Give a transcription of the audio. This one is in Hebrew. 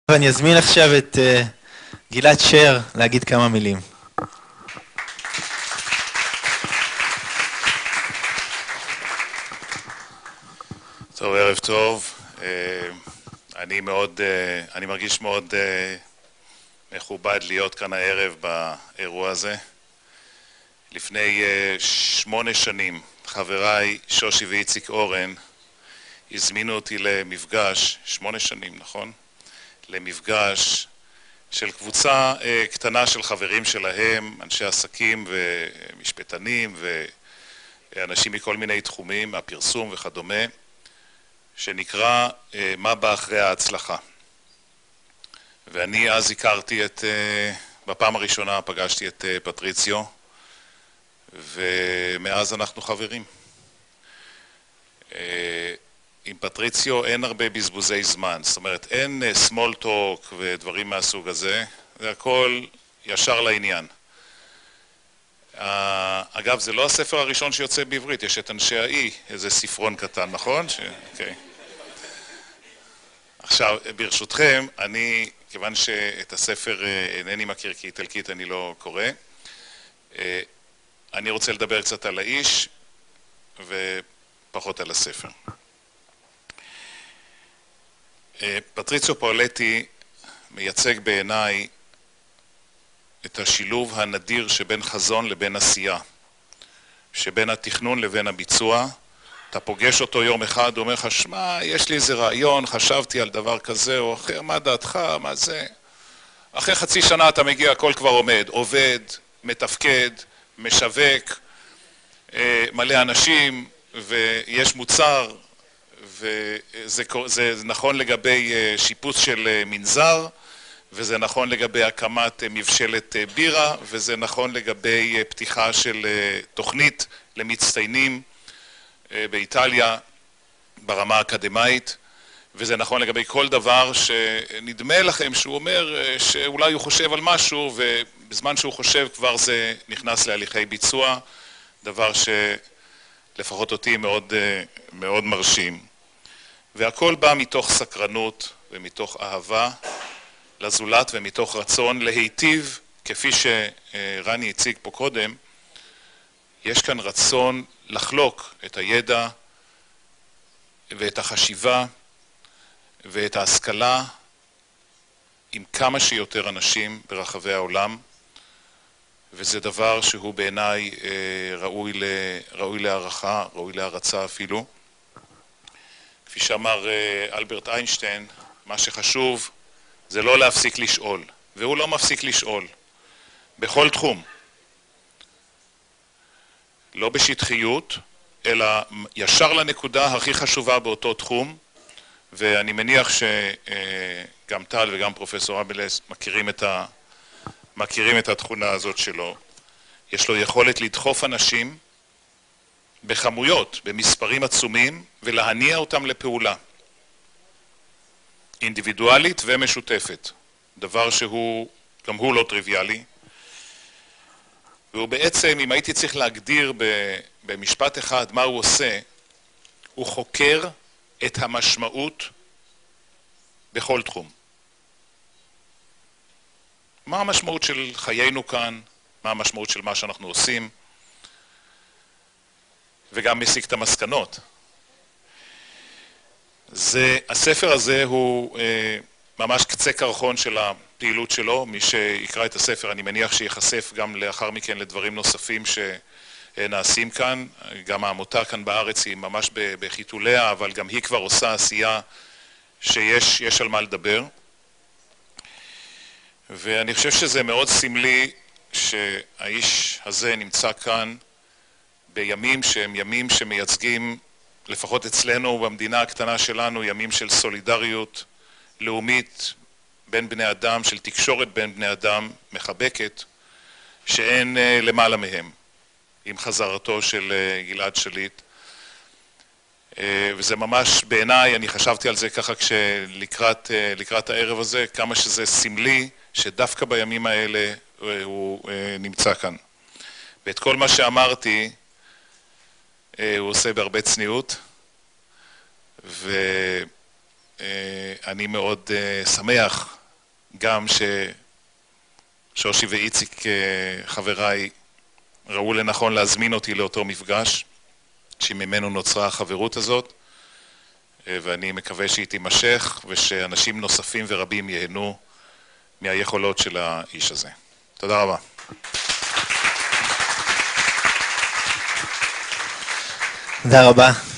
ואני אזמין עכשיו את גלעד שר להגיד כמה מילים. טוב, ערב טוב. אני מרגיש מאוד מכובד להיות כאן הערב באירוע הזה. לפני 8 שנים חבריי שושי ואיציק אורן הזמינו אותי למפגש, 8 שנים, נכון? למפגש של קבוצה קטנה של חברים שלהם, אנשי עסקים ומשפטנים ואנשים מכל מיני תחומים, הפרסום וכדומה, שנקרא מה בא אחרי ההצלחה. ואני אז הכרתי בפעם הראשונה פגשתי את פטריציו, ומאז אנחנו חברים. עם פטריציו אין הרבה בזבוזי זמן, זאת אומרת אין small talk ודברים מהסוג הזה, זה הכל ישר לעניין. אגב, זה לא הספר הראשון שיוצא בעברית, יש את אנשי האי, איזה ספרון קטן, נכון? אוקיי. עכשיו, ברשותכם, כיוון שאת הספר אינני מכיר כי איטלקית אני לא קורא, אני רוצה לדבר קצת על האיש ופחות על הספר. פטריציו פאולטי מייצג בעיניי את השילוב הנדיר שבין חזון לבין עשייה, שבין התכנון לבין הביצוע. אתה פוגש אותו יום אחד, הוא אומר לך, שמע, יש לי איזה רעיון, חשבתי על דבר כזה או אחר, מה דעתך, מה זה? אחרי חצי שנה אתה מגיע, הכל כבר עובד, מתפקד, משווק, מלא אנשים, ויש מוצר, וזה נכון לגבי שיפוץ של מנזר, וזה נכון לגבי הקמת מבשלת בירה, וזה נכון לגבי פתיחה של תוכנית למצטיינים באיטליה ברמה האקדמית, וזה נכון לגבי כל דבר שנדמה לכם שהוא אומר שאולי הוא חושב על משהו, ובזמן שהוא חושב כבר זה נכנס להליכי ביצוע, דבר שלפחות אותי מאוד, מאוד מרשים. והכל בא מתוך סקרנות ומתוך אהבה לזולת ומתוך רצון להיטיב, כפי שרני הציג פה קודם, יש כאן רצון לחלוק את הידע ואת החשיבה ואת ההשכלה עם כמה שיותר אנשים ברחבי העולם, וזה דבר שהוא בעיניי ראוי להערכה, ראוי להערצה אפילו. כפי שאמר אלברט איינשטיין, מה שחשוב זה לא להפסיק לשאול, והוא לא מפסיק לשאול, בכל תחום. לא בשטחיות, אלא ישר לנקודה הכי חשובה באותו תחום, ואני מניח שגם טל וגם פרופסור אבלס מכירים את התכונה הזאת שלו. יש לו יכולת לדחוף אנשים בכמויות, במספרים עצומים, ולהניע אותם לפעולה. אינדיבידואלית ומשותפת. דבר שהוא, גם הוא לא טריוויאלי. והוא בעצם, אם הייתי צריך להגדיר במשפט אחד מה הוא עושה, הוא חוקר את המשמעות בכל תחום. מה המשמעות של חיינו כאן, מה המשמעות של מה שאנחנו עושים, וגם מסיק את המסקנות. הספר הזה הוא ממש קצה קרחון של הפעילות שלו. מי שיקרא את הספר אני מניח שיחשף גם לאחר מכן לדברים נוספים שנעשים כאן. גם העמותה כאן בארץ היא ממש בחיתוליה, אבל גם היא כבר עושה עשייה שיש על מה לדבר. ואני חושב שזה מאוד סמלי שהאיש הזה נמצא כאן בימים שהם ימים שמייצגים, לפחות אצלנו במדינה הקטנה שלנו, ימים של סולידריות לאומית בין בני אדם, של תקשורת בין בני אדם מחבקת, שאין למעלה מהם, עם חזרתו של גלעד שליט. וזה ממש בעיניי, אני חשבתי על זה ככה לקראת הערב הזה, כמה שזה סמלי שדווקא בימים האלה הוא נמצא כאן. ואת כל מה שאמרתי הוא עושה בהרבה צניעות, ואני מאוד שמח גם ששושי ואיציק חבריי ראו לנכון להזמין אותי לאותו מפגש, שממנו נוצרה החברות הזאת, ואני מקווה שהיא תימשך ושאנשים נוספים ורבים ייהנו מהיכולות של האיש הזה. תודה רבה. תודה רבה.